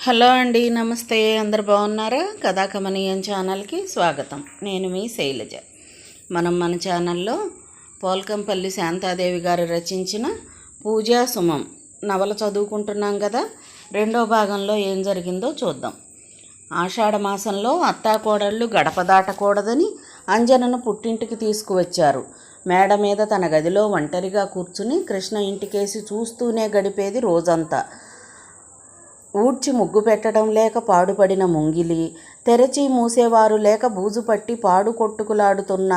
Hello అండి, నమస్తే. అందరు బాగున్నారా? కథాకమనీయం ఛానల్కి స్వాగతం. నేను మీ శైలజ. మన ఛానల్లో పోల్కంపల్లి శాంతాదేవి గారు రచించిన పూజా సుమం నవల చదువుకుంటున్నాం కదా. రెండో భాగంలో ఏం జరిగిందో చూద్దాం. ఆషాఢ మాసంలో అత్తాకోడళ్ళు గడప దాటకూడదని అంజనను పుట్టింటికి తీసుకువచ్చారు. మేడ మీద తన గదిలో ఒంటరిగా కూర్చుని కృష్ణ ఇంటికేసి చూస్తూనే గడిపేది రోజంతా. ఊడ్చి ముగ్గు పెట్టడం లేక పాడుపడిన ముంగిలి, తెరచి మూసేవారు లేక బూజు పట్టి పాడు కొట్టుకులాడుతున్న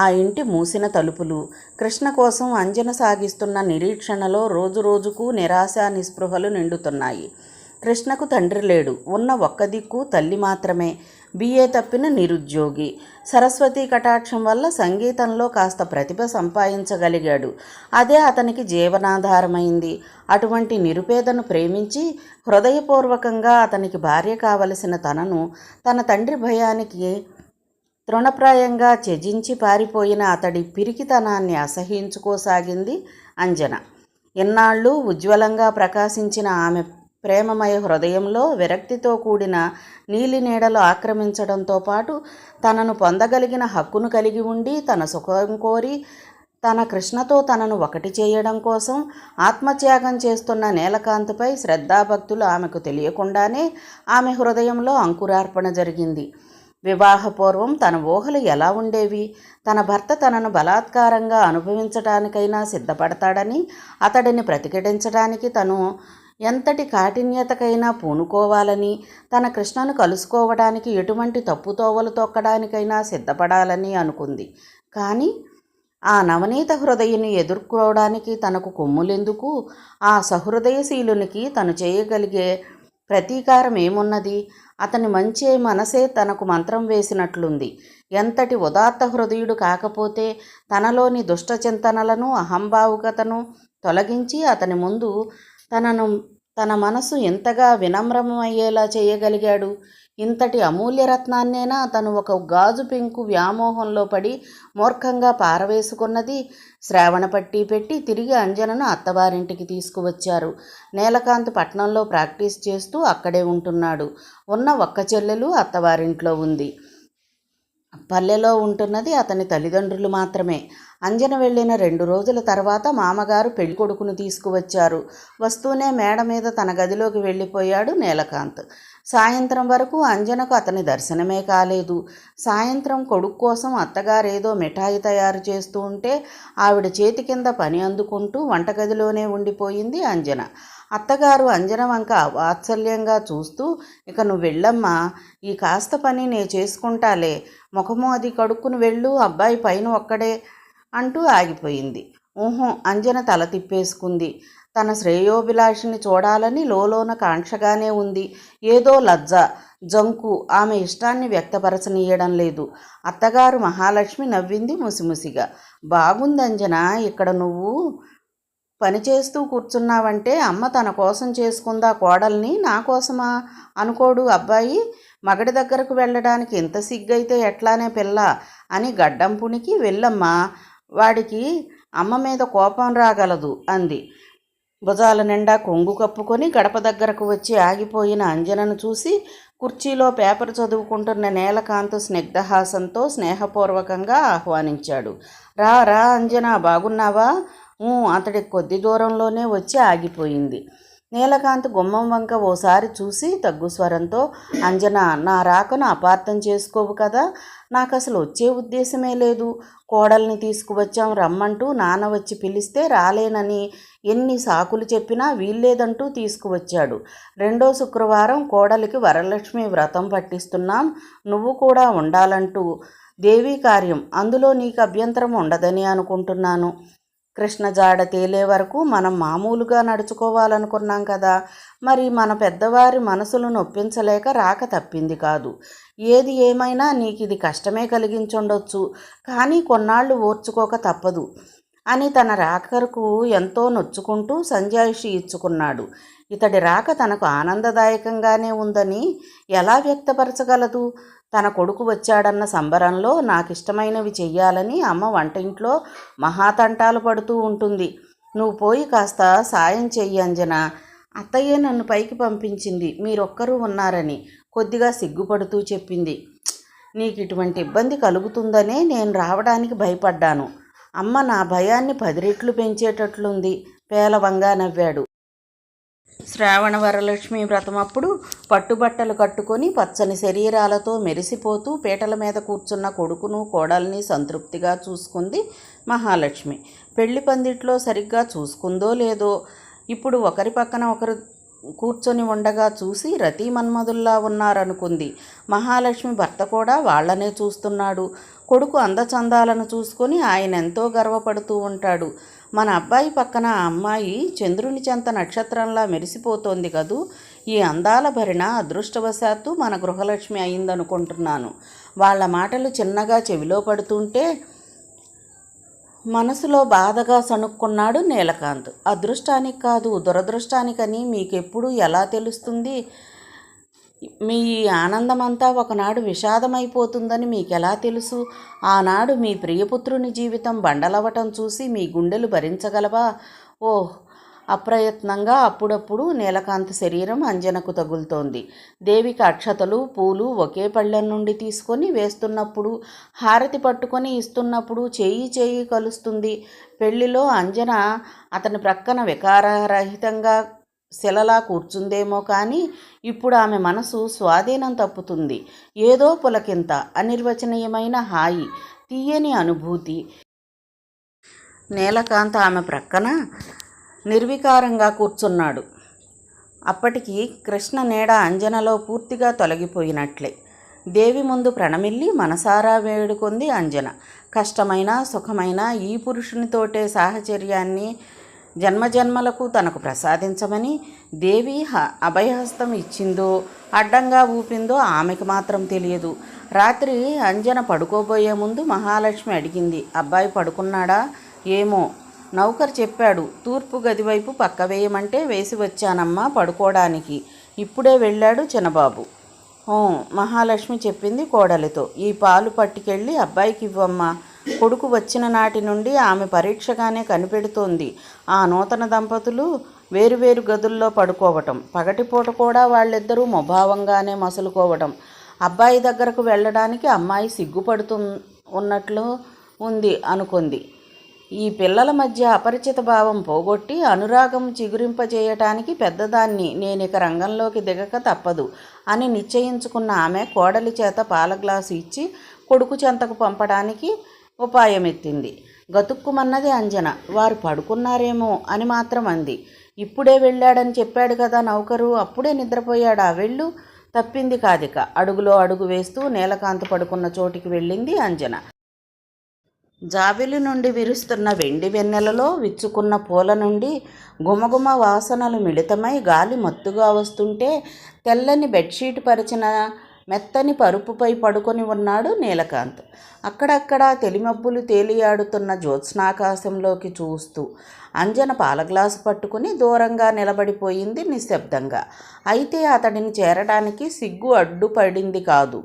ఆ ఇంటి మూసిన తలుపులు, కృష్ణ కోసం అంజన సాగిస్తున్న నిరీక్షణలో రోజురోజుకు నిరాశ నిస్పృహలు నిండుతున్నాయి. కృష్ణకు తండ్రి లేడు. ఉన్న ఒక్క దిక్కు తల్లి మాత్రమే. బిఏ తప్పిన నిరుద్యోగి. సరస్వతి కటాక్షం వల్ల సంగీతంలో కాస్త ప్రతిభ సంపాదించగలిగాడు. అదే అతనికి జీవనాధారమైంది. అటువంటి నిరుపేదను ప్రేమించి హృదయపూర్వకంగా అతనికి భార్య కావలసిన తనను తన తండ్రి భయానికి తృణప్రాయంగా త్యజించి పారిపోయిన అతడి పిరికితనాన్ని అసహ్యించుకోసాగింది అంజన. ఇన్నాళ్ళు ఉజ్వలంగా ప్రకాశించిన ఆమె ప్రేమమయ హృదయంలో విరక్తితో కూడిన నీలి నీడలు ఆక్రమించడంతో పాటు తనను పొందగలిగిన హక్కును కలిగి ఉండి తన సుఖం కోరి తన కృష్ణతో తనను ఒకటి చేయడం కోసం ఆత్మత్యాగం చేస్తున్న నీలకాంతిపై శ్రద్ధాభక్తులు ఆమెకు తెలియకుండానే ఆమె హృదయంలో అంకురార్పణ జరిగింది. వివాహపూర్వం తన ఊహలు ఎలా ఉండేవి? తన భర్త తనను బలాత్కారంగా అనుభవించడానికైనా సిద్ధపడతాడని, అతడిని ప్రతిఘటించడానికి తను ఎంతటి కాఠిన్యతకైనా పూనుకోవాలని, తన కృష్ణను కలుసుకోవడానికి ఎటువంటి తప్పుతోవలు తొక్కడానికైనా సిద్ధపడాలని అనుకుంది. కానీ ఆ నవనీత హృదయుని ఎదుర్కోవడానికి తనకు కొమ్ములెందుకు? ఆ సహృదయశీలునికి తను చేయగలిగే ప్రతీకారం ఏమున్నది? అతని మంచి మనసే తనకు మంత్రం వేసినట్లుంది. ఎంతటి ఉదాత్త హృదయుడు కాకపోతే తనలోని దుష్ట చింతనలను అహంభావుకతను తొలగించి అతని ముందు తన మనసు ఎంతగా వినమ్రమయ్యేలా చేయగలిగాడు? ఇంతటి అమూల్యరత్నాన్నేనా తను ఒక గాజు పెంకు వ్యామోహంలో పడి మూర్ఖంగా పారవేసుకున్నది? శ్రావణ పట్టి పెట్టి తిరిగి అంజనను అత్తవారింటికి తీసుకువచ్చారు. నీలకాంత్ పట్నంలో ప్రాక్టీస్ చేస్తూ అక్కడే ఉంటున్నాడు. ఉన్న ఒక్క చెల్లెలు అత్తవారింట్లో ఉంది. పల్లెలో ఉంటున్నది అతని తల్లిదండ్రులు మాత్రమే. అంజన వెళ్ళిన 2 రోజుల తర్వాత మామగారు పెళ్ళికొడుకును తీసుకువచ్చారు. వస్తూనే మేడ మీద తన గదిలోకి వెళ్ళిపోయాడు నీలకాంత్. సాయంత్రం వరకు అంజనకు అతని దర్శనమే కాలేదు. సాయంత్రం కొడుకు కోసం అత్తగారేదో మిఠాయి తయారు చేస్తూ ఉంటే ఆవిడ చేతి కింద పని అందుకుంటూ వంటగదిలోనే ఉండిపోయింది అంజన. అత్తగారు అంజన వంక వాత్సల్యంగా చూస్తూ, ఇక నువ్వు వెళ్ళమ్మా, ఈ కాస్త పని నే చేసుకుంటాలే, ముఖము అది కడుక్కుని వెళ్ళు, అబ్బాయి పైన ఒక్కడే అంటూ ఆగిపోయింది. ఊహో, అంజన తల తిప్పేసుకుంది. తన శ్రేయోభిలాషిని చూడాలని లోలోన కాంక్షగానే ఉంది. ఏదో లజ్జ, జంకు ఆమె ఇష్టాన్ని వ్యక్తపరచనీయడం లేదు. అత్తగారు మహాలక్ష్మి నవ్వింది ముసిముసిగా. బాగుంది అంజన, ఇక్కడ నువ్వు పనిచేస్తూ కూర్చున్నావంటే అమ్మ తన కోసం చేసుకుందా కోడల్ని, నా కోసమా అనుకోడు అబ్బాయి. మగడి దగ్గరకు వెళ్ళడానికి ఎంత సిగ్గైతే ఎట్లానే పిల్ల అని గడ్డం పుణికి, వెళ్ళమ్మా, వాడికి అమ్మ మీద కోపం రాగలదు అంది. భుజాల నిండా కొంగు కప్పుకొని గడప దగ్గరకు వచ్చి ఆగిపోయిన అంజనను చూసి కుర్చీలో పేపర్ చదువుకుంటున్న నీలకాంత్ స్నిగ్ధహాసంతో స్నేహపూర్వకంగా ఆహ్వానించాడు. రా రా అంజన, బాగున్నావా? అతడి కొద్ది దూరంలోనే వచ్చి ఆగిపోయింది. నీలకాంత్ గుమ్మం వంక ఓసారి చూసి తగ్గు స్వరంతో, అంజన, నా రాకను అపార్థం చేసుకోవు కదా. నాకు అసలు వచ్చే ఉద్దేశమే లేదు. కోడల్ని తీసుకువచ్చాం రమ్మంటూ నాన్న వచ్చి పిలిస్తే రాలేనని ఎన్ని సాకులు చెప్పినా వీల్లేదంటూ తీసుకువచ్చాడు. 2వ శుక్రవారం కోడలికి వరలక్ష్మి వ్రతం పట్టిస్తున్నాం, నువ్వు కూడా ఉండాలంటూ. దేవీ కార్యం, అందులో నీకు అభ్యంతరం ఉండదని అనుకుంటున్నాను. కృష్ణ జాడ తేలే వరకు మనం మామూలుగా నడుచుకోవాలనుకున్నాం కదా. మరి మన పెద్దవారి మనసులు నొప్పించలేక రాక తప్పింది కాదు. ఏది ఏమైనా నీకు ఇది కష్టమే కలిగించుండొచ్చు, కానీ కొన్నాళ్ళు ఓర్చుకోక తప్పదు అని తన రాకకు ఎంతో నొచ్చుకుంటూ సంజాయిషి ఇచ్చుకున్నాడు. ఇతడి రాక తనకు ఆనందదాయకంగానే ఉందని ఎలా వ్యక్తపరచగలదు? తన కొడుకు వచ్చాడన్న సంబరంలో నాకిష్టమైనవి చెయ్యాలని అమ్మ వంటింట్లో మహాతంటాలు పడుతూ ఉంటుంది. నువ్వు పోయి కాస్త సాయం చెయ్యి అంజన. అత్తయ్యే నన్ను పైకి పంపించింది, మీరొక్కరూ ఉన్నారని కొద్దిగా సిగ్గుపడుతూ చెప్పింది. నీకు ఇటువంటి ఇబ్బంది కలుగుతుందనే నేను రావడానికి భయపడ్డాను. అమ్మ నా భయాన్ని 10 రెట్లు పెంచేటట్లుంది, పేలవంగా నవ్వాడు. శ్రావణ వరలక్ష్మి వ్రతమప్పుడు పట్టుబట్టలు కట్టుకొని పచ్చని శరీరాలతో మెరిసిపోతూ పీటల మీద కూర్చున్న కొడుకును కోడల్ని సంతృప్తిగా చూసుకుంది మహాలక్ష్మి. పెళ్లి పందిట్లో సరిగ్గా చూసుకుందో లేదో ఇప్పుడు ఒకరి పక్కన ఒకరు కూర్చొని ఉండగా చూసి రతీ మన్మధుల్లా ఉన్నారనుకుంది. మహాలక్ష్మి భర్త కూడా వాళ్లనే చూస్తున్నాడు. కొడుకు అందచందాలను చూసుకొని ఆయన ఎంతో గర్వపడుతూ ఉంటాడు. మన అబ్బాయి పక్కన ఆ అమ్మాయి చంద్రుని చెంత నక్షత్రంలా మెరిసిపోతోంది కదూ. ఈ అందాల భరిణ అదృష్టవశాత్తు మన గృహలక్ష్మి అయిందనుకుంటున్నాను. వాళ్ళ మాటలు చిన్నగా చెవిలో పడుతుంటే మనసులో బాధగా సణుక్కున్నాడు నీలకాంత్. అదృష్టానికి కాదు, దురదృష్టానికని మీకెప్పుడు ఎలా తెలుస్తుంది? మీ ఆనందమంతా ఒకనాడు విషాదమైపోతుందని మీకెలా తెలుసు? ఆనాడు మీ ప్రియపుత్రుని జీవితం బండలవటం చూసి మీ గుండెలు భరించగలవా? ఓహ్! అప్రయత్నంగా అప్పుడప్పుడు నీలకాంత్ శరీరం అంజనకు తగులుతోంది. దేవికి అక్షతలు పూలు ఒకే పళ్ళెం నుండి తీసుకొని వేస్తున్నప్పుడు, హారతి పట్టుకొని ఇస్తున్నప్పుడు చేయి కలుస్తుంది. పెళ్లిలో అంజన అతని ప్రక్కన వికారరహితంగా శిలలా కూర్చుందేమో కానీ ఇప్పుడు ఆమె మనసు స్వాధీనం తప్పుతుంది. ఏదో పులకింత, అనిర్వచనీయమైన హాయి, తీయని అనుభూతి. నీలకాంత్ ఆమె ప్రక్కన నిర్వికారంగా కూర్చున్నాడు. అప్పటికి కృష్ణ నీడ అంజనలో పూర్తిగా తొలగిపోయినట్లే. దేవి ముందు ప్రణమిల్లి మనసారా వేడుకొంది అంజన. కష్టమైన సుఖమైన ఈ పురుషునితోటే సాహచర్యాన్ని జన్మజన్మలకు తనకు ప్రసాదించమని దేవి అభయహస్తం ఇచ్చిందో అడ్డంగా ఊపిందో ఆమెకు మాత్రం తెలియదు. రాత్రి అంజన పడుకోబోయే ముందు మహాలక్ష్మి అడిగింది, అబ్బాయి పడుకున్నాడా? ఏమో, నౌకర్ చెప్పాడు, తూర్పు గదివైపు పక్క వేయమంటే వేసి వచ్చానమ్మా పడుకోవడానికి. ఇప్పుడే వెళ్ళాడు చిన్నబాబు. మహాలక్ష్మి చెప్పింది కోడలితో. ఈ పాలు పట్టుకెళ్ళి అబ్బాయికి ఇవ్వమ్మా. కొడుకు వచ్చిన నాటి నుండి ఆమె పరీక్షగానే కనిపెడుతోంది. ఆ నూతన దంపతులు వేరువేరు గదుల్లో పడుకోవటం, పగటిపూట కూడా వాళ్ళిద్దరూ ముభావంగానే మసులుకోవటం. అబ్బాయి దగ్గరకు వెళ్ళడానికి అమ్మాయి సిగ్గుపడుతూ ఉన్నట్లు ఉంది అనుకుంది. ఈ పిల్లల మధ్య అపరిచిత భావం పోగొట్టి అనురాగం చిగురింపజేయటానికి పెద్దదాన్ని నేనిక రంగంలోకి దిగక తప్పదు అని నిశ్చయించుకున్న ఆమె కోడలి చేత పాల గ్లాసు ఇచ్చి కొడుకు చెంతకు పంపడానికి ఉపాయమెత్తింది. గతుక్కుమన్నది అంజన. వారు పడుకున్నారేమో అని మాత్రం అంది. ఇప్పుడే వెళ్ళాడని చెప్పాడు కదా నౌకరు, అప్పుడే నిద్రపోయాడా? వెళ్ళు. తప్పింది కాదిక. అడుగులో అడుగు వేస్తూ నీలకాంత్ పడుకున్న చోటికి వెళ్ళింది అంజన. జాబిలి నుండి విరుస్తున్న వెండి వెన్నెలలో విచ్చుకున్న పూల నుండి గుమగుమ వాసనలు మిళితమై గాలి మత్తుగా వస్తుంటే తెల్లని బెడ్షీట్ పరిచిన మెత్తని పరుపుపై పడుకొని ఉన్నాడు నీలకాంత్. అక్కడక్కడా తెలిమబ్బులు తేలియాడుతున్న జ్యోత్స్నాకాశంలోకి చూస్తూ అంజన పాల గ్లాసు పట్టుకుని దూరంగా నిలబడిపోయింది నిశ్శబ్దంగా. అయితే అతడిని చేరడానికి సిగ్గు అడ్డుపడింది కాదు.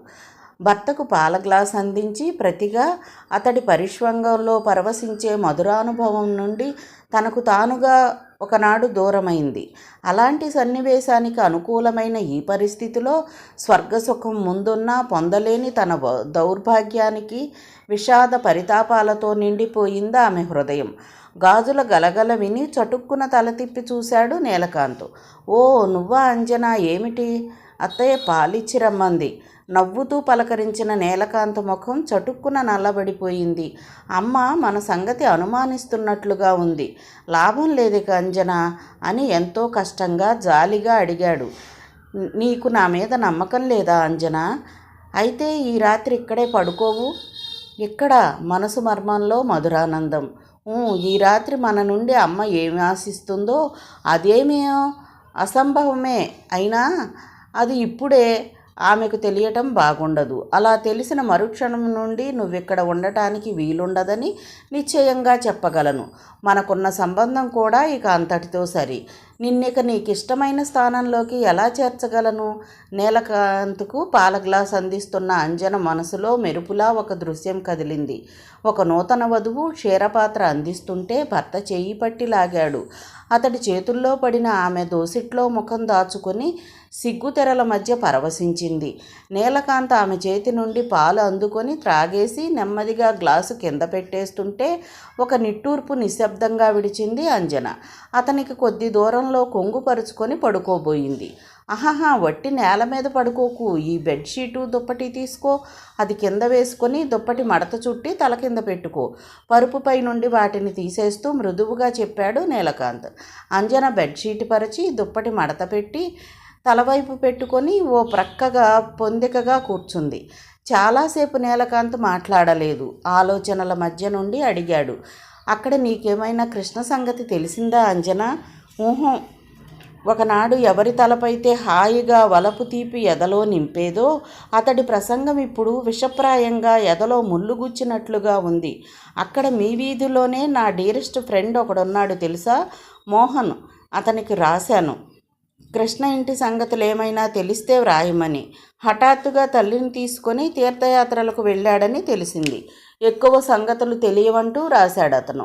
భర్తకు పాల గ్లాస్ అందించి ప్రతిగా అతడి పరిష్వంగంలో పరవశించే మధురానుభవం నుండి తనకు తానుగా ఒకనాడు దూరమైంది. అలాంటి సన్నివేశానికి అనుకూలమైన ఈ పరిస్థితిలో స్వర్గసుఖం ముందున్నా పొందలేని తన దౌర్భాగ్యానికి విషాద పరితాపాలతో నిండిపోయింది ఆమె హృదయం. గాజుల గలగల విని చటుక్కున తల తిప్పి చూశాడు నీలకాంత్. ఓ నువ్వా అంజనా? ఏమిటి? అత్తయ్య పాలిచ్చి రమ్మంది. నవ్వుతూ పలకరించిన నీలకాంత్ ముఖం చటుక్కున నల్లబడిపోయింది. అమ్మ మన సంగతి అనుమానిస్తున్నట్లుగా ఉంది. లాభం లేదిక అంజనా అని ఎంతో కష్టంగా జాలిగా అడిగాడు. నీకు నా మీద నమ్మకం లేదా అంజనా? అయితే ఈ రాత్రి ఇక్కడే పడుకోవు. ఇక్కడ మనసు మర్మంలో మధురానందం. ఈ రాత్రి మన నుండి అమ్మ ఏమి ఆశిస్తుందో అదేమీ అసంభవమే. అయినా అది ఇప్పుడే ఆమెకు తెలియటం బాగుండదు. అలా తెలిసిన మరుక్షణం నుండి నువ్విక్కడ ఉండటానికి వీలుండదని నిశ్చయంగా చెప్పగలను. మనకున్న సంబంధం కూడా ఇక అంతటితో సరి. నిన్నిక నీకిష్టమైన స్థానంలోకి ఎలా చేర్చగలను? నీలకాంత్కు పాల గ్లాస్ అందిస్తున్న అంజన మనసులో మెరుపులా ఒక దృశ్యం కదిలింది. ఒక నూతన వధువు క్షీరపాత్ర అందిస్తుంటే భర్త చేయి పట్టి లాగాడు. అతడి చేతుల్లో పడిన ఆమె దోసిట్లో ముఖం దాచుకొని సిగ్గుతెరల మధ్య పరవశించింది. నీలకాంత్ ఆమె చేతి నుండి పాలు అందుకొని త్రాగేసి నెమ్మదిగా గ్లాసు కింద పెట్టేస్తుంటే ఒక నిట్టూర్పు నిశ్శబ్దంగా విడిచింది అంజన. అతనికి కొద్ది దూరంలో కొంగుపరుచుకొని పడుకోబోయింది. ఆహాహా, వట్టి నేల మీద పడుకోకు, ఈ బెడ్షీటు దుప్పటి తీసుకో, అది కింద వేసుకొని దుప్పటి మడత చుట్టి తల కింద పెట్టుకో, పరుపుపై నుండి వాటిని తీసేస్తూ మృదువుగా చెప్పాడు నీలకాంత్. అంజన బెడ్షీట్ పరిచి దుప్పటి మడత పెట్టి తలవైపు పెట్టుకొని ఓ ప్రక్కగా పొందికగా కూర్చుంది. చాలాసేపు నీలకాంత్ మాట్లాడలేదు. ఆలోచనల మధ్య నుండి అడిగాడు, అక్కడ నీకేమైనా కృష్ణ సంగతి తెలిసిందా అంజన? ఊహం. ఒకనాడు ఎవరి తలపైతే హాయిగా వలపు తీపి ఎదలో నింపేదో అతడి ప్రసంగం ఇప్పుడు విషప్రాయంగా ఎదలో ముళ్ళుగుచ్చినట్లుగా ఉంది. అక్కడ మీ వీధిలోనే నా డీరెస్ట్ ఫ్రెండ్ ఒకడున్నాడు తెలుసా, మోహన్. అతనికి రాశాను కృష్ణ ఇంటి సంగతులు ఏమైనా తెలిస్తే వ్రాయమని. హఠాత్తుగా తల్లిని తీసుకొని తీర్థయాత్రలకు వెళ్ళాడని తెలిసింది. ఎక్కువ సంగతులు తెలియవంటూ రాశాడు అతను.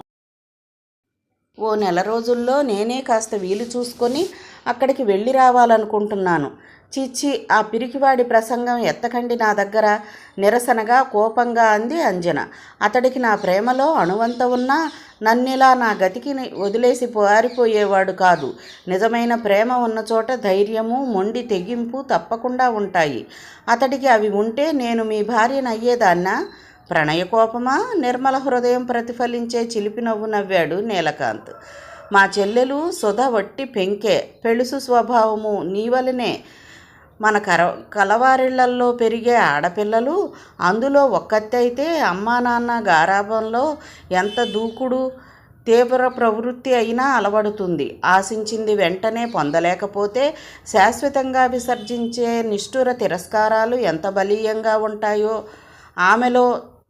ఓ నెల రోజుల్లో నేనే కాస్త వీలు చూసుకొని అక్కడికి వెళ్ళి రావాలనుకుంటున్నాను. చిచ్చి, ఆ పిరికివాడి ప్రసంగం ఎత్తకండి నా దగ్గర, నిరసనగా కోపంగా అంది అంజన. అతడికి నా ప్రేమలో అణువంత ఉన్నా నన్నిలా నా గతికి వదిలేసి పారిపోయేవాడు కాదు. నిజమైన ప్రేమ ఉన్న చోట ధైర్యము, మొండి తెగింపు తప్పకుండా ఉంటాయి. అతడికి అవి ఉంటే నేను మీ భార్యను అయ్యేదాన్నా? ప్రణయకోపమా? నిర్మల హృదయం ప్రతిఫలించే చిలిపి నవ్వు నవ్వాడు నీలకాంత్. మా చెల్లెలు సుధ వట్టి పెంకే, పెళుసు స్వభావము, నీవలనే. మన కలవారిళ్లల్లో పెరిగే ఆడపిల్లలు, అందులో ఒక్కతైతే అమ్మా నాన్న గారాబంలో ఎంత దూకుడు తీవ్ర ప్రవృత్తి అయినా అలవడుతుంది. ఆశించింది వెంటనే పొందలేకపోతే శాశ్వతంగా విసర్జించే నిష్ఠుర తిరస్కారాలు ఎంత బలీయంగా ఉంటాయో ఆమెలో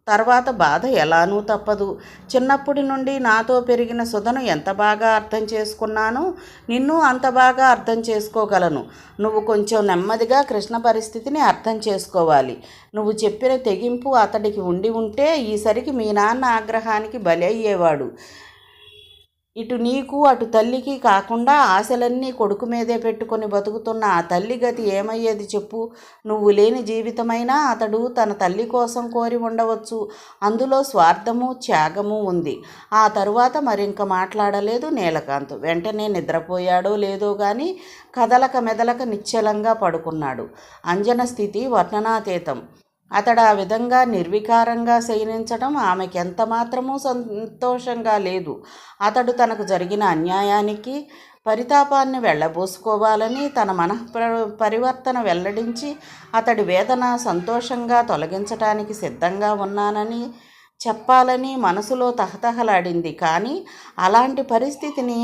తర్వాత బాధ ఎలానూ తప్పదు. చిన్నప్పటి నుండి నాతో పెరిగిన సుధను ఎంత బాగా అర్థం చేసుకున్నానో నిన్ను అంత బాగా అర్థం చేసుకోగలను. నువ్వు కొంచెం నెమ్మదిగా కృష్ణ పరిస్థితిని అర్థం చేసుకోవాలి. నువ్వు చెప్పిన తెగింపు అతడికి ఉంటే ఈసరికి మీ నాన్న ఆగ్రహానికి బలి అయ్యేవాడు. ఇటు నీకు అటు తల్లికి కాకుండా ఆశలన్నీ కొడుకు మీదే పెట్టుకొని బతుకుతున్న ఆ తల్లి గతి ఏమయ్యేది చెప్పు? నువ్వు లేని జీవితమైనా అతడు తన తల్లి కోసం కోరి ఉండవచ్చు. అందులో స్వార్థము, త్యాగము ఉంది. ఆ తరువాత మరింక మాట్లాడలేదు నీలకాంత్. వెంటనే నిద్రపోయాడో లేదో గాని కదలక మెదలక నిశ్చలంగా పడుకున్నాడు. అంజన స్థితి వర్ణనాతీతం. అతడు ఆ విధంగా నిర్వికారంగా శయనించడం ఆమెకి ఎంత మాత్రమూ సంతోషంగా లేదు. అతడు తనకు జరిగిన అన్యాయానికి పరితాపాన్ని వెళ్ళబోసుకోవాలని తన పరివర్తన వెల్లడించి అతడి వేదన సంతోషంగా తొలగించటానికి సిద్ధంగా ఉన్నానని చెప్పాలని మనసులో తహతహలాడింది. కానీ అలాంటి పరిస్థితిని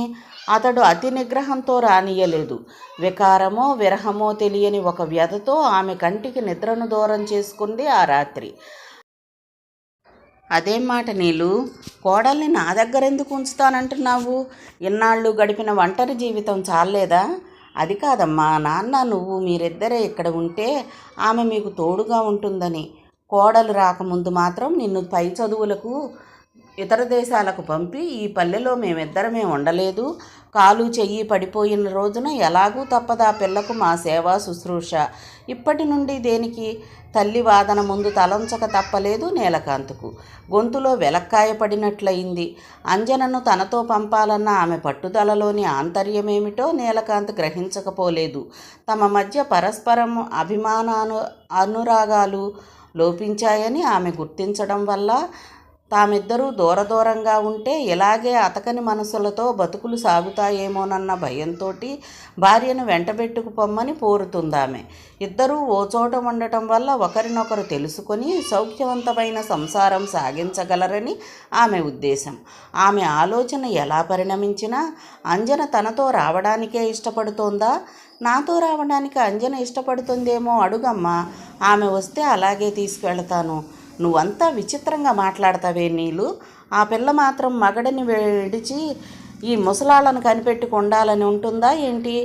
అతడు అతి నిగ్రహంతో రానియలేదు. వికారమో విరహమో తెలియని ఒక వ్యధతో ఆమె కంటికి నిద్రను దూరం చేసుకుంది ఆ రాత్రి. అదేం మాట నీలు, కోడల్ని నా దగ్గర ఎందుకు ఉంచుతానంటున్నావు? ఇన్నాళ్ళు గడిపిన ఒంటరి జీవితం చాలేదా? అది కాదమ్మా నాన్న, నువ్వు మీరిద్దరే ఇక్కడ ఉంటే ఆమె మీకు తోడుగా ఉంటుందని. కోడలు రాకముందు మాత్రం నిన్ను పై చదువులకు ఇతర దేశాలకు పంపి ఈ పల్లెలో మేమిద్దరమే ఉండలేదు. కాలు చెయ్యి పడిపోయిన రోజున ఎలాగూ తప్పదా పిల్లకు మా సేవా శుశ్రూష. ఇప్పటి నుండి దేనికి? తల్లి వాదన ముందు తలంచక తప్పలేదు నీలకాంత్కు. గొంతులో వెలక్కాయ పడినట్లయింది. అంజనను తనతో పంపాలన్న ఆమె పట్టుదలలోని ఆంతర్యమేమిటో నీలకాంత్ గ్రహించకపోలేదు. తమ మధ్య పరస్పరం అనురాగాలు లోపించాయని ఆమె గుర్తించడం వల్ల తామిద్దరూ దూరంగా ఉంటే ఇలాగే అతకని మనసులతో బతుకులు సాగుతాయేమోనన్న భయంతో భార్యను వెంటబెట్టుకు పొమ్మని పోరుతుందామె. ఇద్దరూ ఓ చోట ఉండటం వల్ల ఒకరినొకరు తెలుసుకొని సౌఖ్యవంతమైన సంసారం సాగించగలరని ఆమె ఉద్దేశం. ఆమె ఆలోచన ఎలా పరిణమించినా అంజన తనతో రావడానికే ఇష్టపడుతోందా? నాతో రావడానికి అంజన ఇష్టపడుతుందేమో అడుగమ్మా, ఆమె వస్తే అలాగే తీసుకువెళతాను. నువ్వంతా విచిత్రంగా మాట్లాడతావే నీలు. ఆ పిల్ల మాత్రం మగడిని విడిచి ఈ ముసలాళ్ళను కనిపెట్టుకు ఉండాలని ఉంటుందా ఏంటి?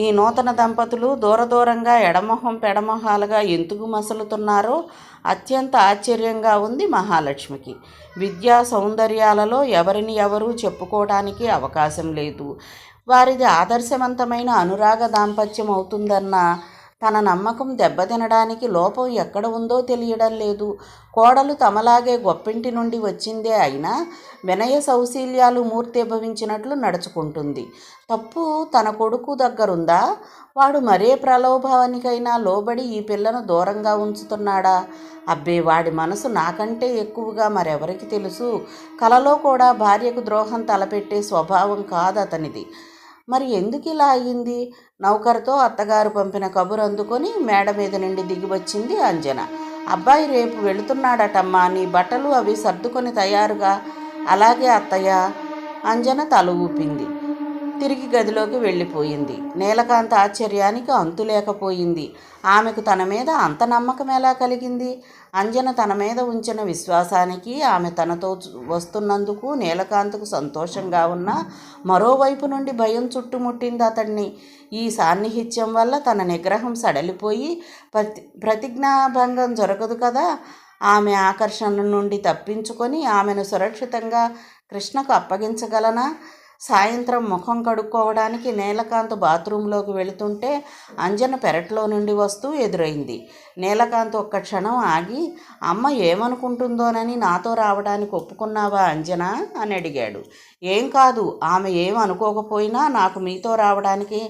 ఈ నూతన దంపతులు దూరంగా ఎడమొహం పెడమొహాలుగా ఎందుకు మసలుతున్నారో అత్యంత ఆశ్చర్యంగా ఉంది మహాలక్ష్మికి. విద్యా సౌందర్యాలలో ఎవరిని ఎవరూ చెప్పుకోవడానికి అవకాశం లేదు. వారిది ఆదర్శవంతమైన అనురాగ దాంపత్యం అవుతుందన్న తన నమ్మకం దెబ్బతినడానికి లోపం ఎక్కడ ఉందో తెలియడం లేదు. కోడలు తమలాగే గొప్పింటి నుండి వచ్చిందే అయినా వినయ సౌశీల్యాలు మూర్తిభవించినట్లు నడుచుకుంటుంది. తప్పు తన కొడుకు దగ్గరుందా? వాడు మరే ప్రలోభానికైనా లోబడి ఈ పిల్లను దూరంగా ఉంచుతున్నాడా? అబ్బే, వాడి మనసు నాకంటే ఎక్కువగా మరెవరికి తెలుసు? కలలో కూడా భార్యకు ద్రోహం తలపెట్టే స్వభావం కాదు అతనిది. మరి ఎందుకు ఇలా అయ్యింది? నౌకరుతో అత్తగారు పంపిన కబురు అందుకొని మేడ మీద నుండి దిగి వచ్చింది అంజన. అబ్బాయి రేపు వెళుతున్నాడటమ్మా, నీ బట్టలు అవి సర్దుకొని తయారుగా. అలాగే అత్తయ్య. అంజన తల ఊపింది. తిరిగి గదిలోకి వెళ్ళిపోయింది. నీలకాంత ఆశ్చర్యానికి అంతు లేకపోయింది. ఆమెకు తన మీద అంత నమ్మకం ఎలా కలిగింది? అంజన తన మీద ఉంచిన విశ్వాసానికి, ఆమె తనతో వస్తున్నందుకు నీలకాంతకు సంతోషంగా ఉన్నా మరోవైపు నుండి భయం చుట్టుముట్టింది అతన్ని. ఈ సాన్నిహిత్యం వల్ల తన నిగ్రహం సడలిపోయి ప్రతిజ్ఞాభంగం జరగదు కదా. ఆమె ఆకర్షణ నుండి తప్పించుకొని ఆమెను సురక్షితంగా కృష్ణకు అప్పగించగలనా? సాయంత్రం ముఖం కడుక్కోవడానికి నీలకాంత్ బాత్రూంలోకి వెళుతుంటే అంజన పెరట్లో నుండి వస్తూ ఎదురైంది. నీలకాంత్ ఒక్క క్షణం ఆగి, అమ్మ ఏమనుకుంటుందోనని నాతో రావడానికి ఒప్పుకున్నావా అంజన అని అడిగాడు. ఏం కాదు, ఆమె ఏమనుకోకపోయినా నాకు మీతో రావడానికి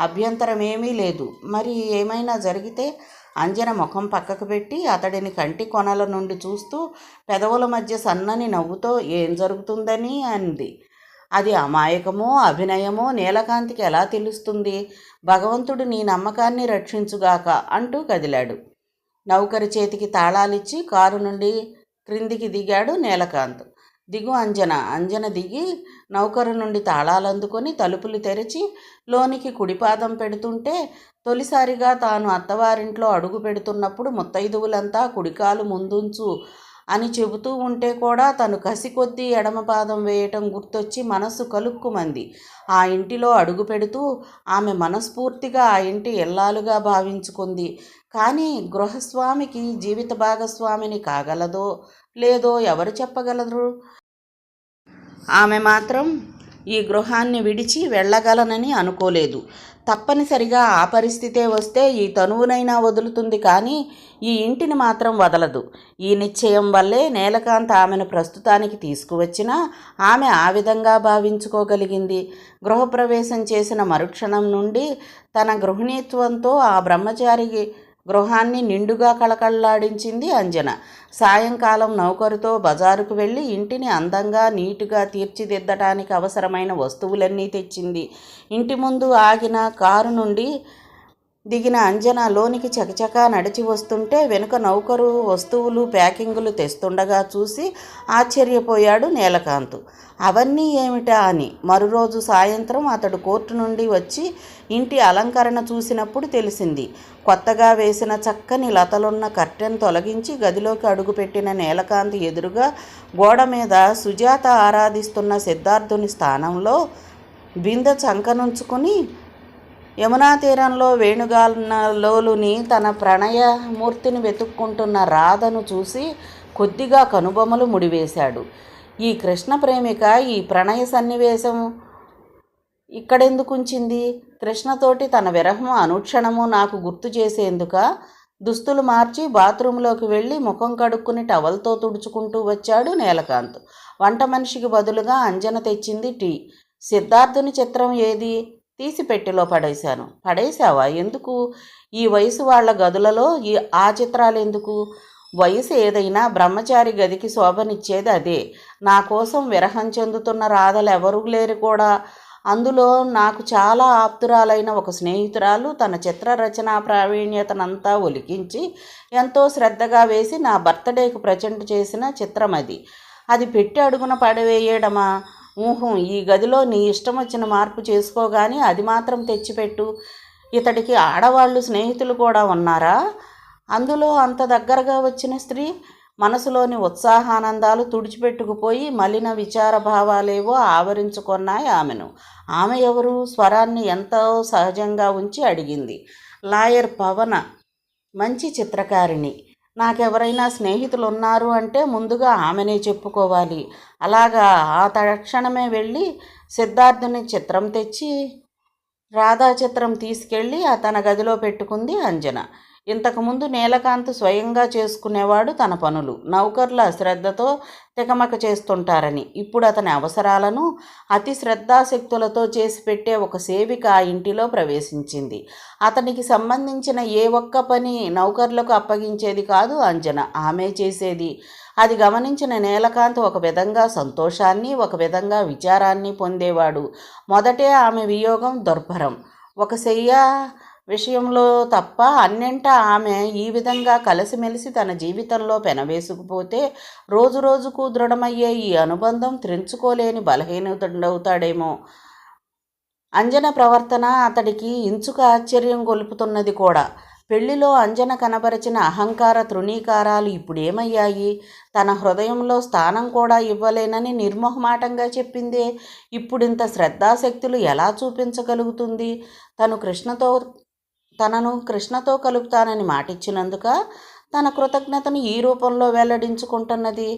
అభ్యంతరం ఏమీ లేదు. మరి ఏమైనా జరిగితే? అంజన ముఖం పక్కకు పెట్టి అతడిని కంటి కొనల నుండి చూస్తూ పెదవుల మధ్య సన్నని నవ్వుతో ఏం జరుగుతుందని అంది. అది అమాయకమో అభినయమో నీలకాంతికి ఎలా తెలుస్తుంది? భగవంతుడు నీ నమ్మకాన్ని రక్షించుగాక అంటూ కదిలాడు. నౌకరి చేతికి తాళాలిచ్చి కారు నుండి క్రిందికి దిగాడు నీలకాంత్. దిగు అంజన. అంజన దిగి నౌకరు నుండి తాళాలందుకొని తలుపులు తెరిచి లోనికి కుడిపాదం పెడుతుంటే, తొలిసారిగా తాను అత్తవారింట్లో అడుగు పెడుతున్నప్పుడు ముత్తైదువులంతా కుడికాలు ముందుంచు అని చెబుతూ ఉంటే కూడా తను కసి కొద్దీ ఎడమపాదం వేయటం గుర్తొచ్చి మనస్సు కలుక్కుమంది. ఆ ఇంటిలో అడుగు పెడుతూ ఆమె మనస్ఫూర్తిగా ఆ ఇంటి ఇల్లాలుగా భావించుకుంది. కానీ గృహస్వామికి జీవిత భాగస్వామిని కాగలదో లేదో ఎవరు చెప్పగలరు? ఆమె మాత్రం ఈ గృహాన్ని విడిచి వెళ్ళగలనని అనుకోలేదు. తప్పనిసరిగా ఆ పరిస్థితే వస్తే ఈ తనువునైనా వదులుతుంది, కానీ ఈ ఇంటిని మాత్రం వదలదు. ఈ నిశ్చయం వల్లే నీలకాంత్ ఆమెను ప్రస్తుతానికి తీసుకువచ్చినా ఆమె ఆ విధంగా భావించుకోగలిగింది. గృహప్రవేశం చేసిన మరుక్షణం నుండి తన గృహిణీత్వంతో ఆ బ్రహ్మచారి గృహాన్ని నిండుగా కళకళలాడించింది అంజన. సాయంకాలం నౌకరుతో బజారుకు వెళ్ళి ఇంటిని అందంగా నీటుగా తీర్చిదిద్దడానికి అవసరమైన వస్తువులన్నీ తెచ్చింది. ఇంటి ముందు ఆగిన కారు నుండి దిగిన అంజన లోనికి చకచకా నడిచి వస్తుంటే వెనుక నౌకరు వస్తువులు ప్యాకింగులు తెస్తుండగా చూసి ఆశ్చర్యపోయాడు నీలకాంత్. అవన్నీ ఏమిటా అని. మరురోజు సాయంత్రం అతడు కోర్టు నుండి వచ్చి ఇంటి అలంకరణ చూసినప్పుడు తెలిసింది. కొత్తగా వేసిన చక్కని లతలున్న కర్టెన్ తొలగించి గదిలోకి అడుగుపెట్టిన నీలకాంత్ ఎదురుగా గోడ మీద సుజాత ఆరాధిస్తున్న సిద్ధార్థుని స్థానంలో బిందె చంకనుంచుకుని యమునా తీరంలో వేణుగానలోలుని తన ప్రణయమూర్తిని వెతుక్కుంటున్న రాధను చూసి కొద్దిగా కనుబొమ్మలు ముడివేశాడు. ఈ కృష్ణ ప్రేమిక ఈ ప్రణయ సన్నివేశం ఇక్కడెందుకుంచింది? కృష్ణతోటి తన విరహం అనుక్షణము నాకు గుర్తు చేసేందుక? దుస్తులు మార్చి బాత్రూంలోకి వెళ్ళి ముఖం కడుక్కుని టవల్తో తుడుచుకుంటూ వచ్చాడు నీలకాంత్. వంట మనిషికి బదులుగా అంజన తెచ్చింది టీ. సిద్ధార్థుని చిత్రం ఏది? తీసి పెట్టెలో పడేశాను. పడేశావా? ఎందుకు? ఈ వయసు వాళ్ళ గదులలో ఆ చిత్రాలు ఎందుకు? వయసు ఏదైనా బ్రహ్మచారి గదికి శోభనిచ్చేది అదే. నా కోసం విరహం చెందుతున్న రాధలు ఎవరూ లేరు కూడా. అందులో నాకు చాలా ఆప్తురాలైన ఒక స్నేహితురాలు తన చిత్రరచనా ప్రావీణ్యతనంతా ఒలికించి ఎంతో శ్రద్ధగా వేసి నా బర్త్డేకు ప్రజెంట్ చేసిన చిత్రం అది. అది పెట్టి అడుగున పడవేయడమా? ఈ గదిలో నీ ఇష్టం వచ్చిన మార్పు చేసుకోగాని అది మాత్రం తెచ్చిపెట్టు. ఇతడికి ఆడవాళ్ళు స్నేహితులు కూడా ఉన్నారా? అందులో అంత దగ్గరగా వచ్చిన స్త్రీ మనసులోని ఉత్సాహానందాలు తుడిచిపెట్టుకుపోయి మలిన విచార భావాలేవో ఆవరించుకున్నాయి ఆమెను. ఆమె ఎవరు? స్వరాన్ని ఎంతో సహజంగా ఉంచి అడిగింది. లాయర్ పవన, మంచి చిత్రకారిణి. నాకెవరైనా స్నేహితులు ఉన్నారు అంటే ముందుగా ఆమెనే చెప్పుకోవాలి. అలాగా ఆ తక్షణమే వెళ్ళి సిద్ధార్థుని చిత్రం తెచ్చి రాధా చిత్రం తీసుకెళ్ళి తన గదిలో పెట్టుకుంది అంజన. ఇంతకుముందు నీలకాంత్ స్వయంగా చేసుకునేవాడు తన పనులు. నౌకర్ల అశ్రద్ధతో తికమక చేస్తుంటారని ఇప్పుడు అతని అవసరాలను అతి శ్రద్ధాశక్తులతో చేసి పెట్టే ఒక సేవిక ఆ ఇంటిలో ప్రవేశించింది. అతనికి సంబంధించిన ఏ ఒక్క పని నౌకర్లకు అప్పగించేది కాదు అంజన, ఆమె చేసేది. అది గమనించిన నీలకాంత్ ఒక విధంగా సంతోషాన్ని, ఒక విధంగా విచారాన్ని పొందేవాడు. మొదటే ఆమె వియోగం దుర్భరం. ఒక శయ్య విషయంలో తప్ప అన్నింటా ఆమె ఈ విధంగా కలిసిమెలిసి తన జీవితంలో పెనవేసుకుపోతే రోజు రోజుకు దృఢమయ్యే ఈ అనుబంధం త్రెంచుకోలేని బలహీనవుతాడేమో. అంజన ప్రవర్తన అతడికి ఇంచుక ఆశ్చర్యం గొలుపుతున్నది కూడా. పెళ్లిలో అంజన కనబరిచిన అహంకార తృణీకారాలు ఇప్పుడేమయ్యాయి? తన హృదయంలో స్థానం కూడా ఇవ్వలేనని నిర్మోహమాటంగా చెప్పిందే ఇప్పుడింత శ్రద్ధాశక్తులు ఎలా చూపించగలుగుతుంది? తనను కృష్ణతో కలుపుతానని మాటిచ్చినందుక తన కృతజ్ఞతను ఈ రూపంలో వెల్లడించుకుంటున్నది.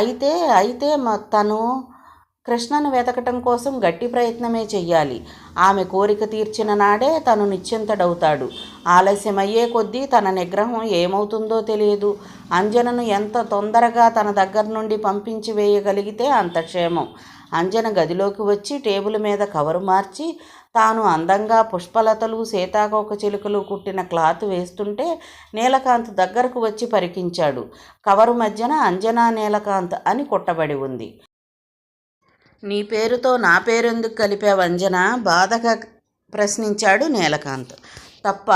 అయితే తను కృష్ణను వెతకటం కోసం గట్టి ప్రయత్నమే చెయ్యాలి. ఆమె కోరిక తీర్చిన నాడే తను నిశ్చింతడవుతాడు. ఆలస్యమయ్యే కొద్దీ తన నిగ్రహం ఏమవుతుందో తెలియదు. అంజనను ఎంత తొందరగా తన దగ్గర నుండి పంపించి వేయగలిగితే అంత క్షేమం. అంజన గదిలోకి వచ్చి టేబుల్ మీద కవరు మార్చి తాను అందంగా పుష్పలతలు, సీతాకోక చిలుకలు కుట్టిన క్లాత్ వేస్తుంటే నీలకాంత్ దగ్గరకు వచ్చి పరికించాడు. కవరు మధ్యన అంజనా నీలకాంత్ అని కుట్టబడి ఉంది. నీ పేరుతో నా పేరెందుకు కలిపావు అంజనా? బాధగా ప్రశ్నించాడు నీలకాంత్. తప్ప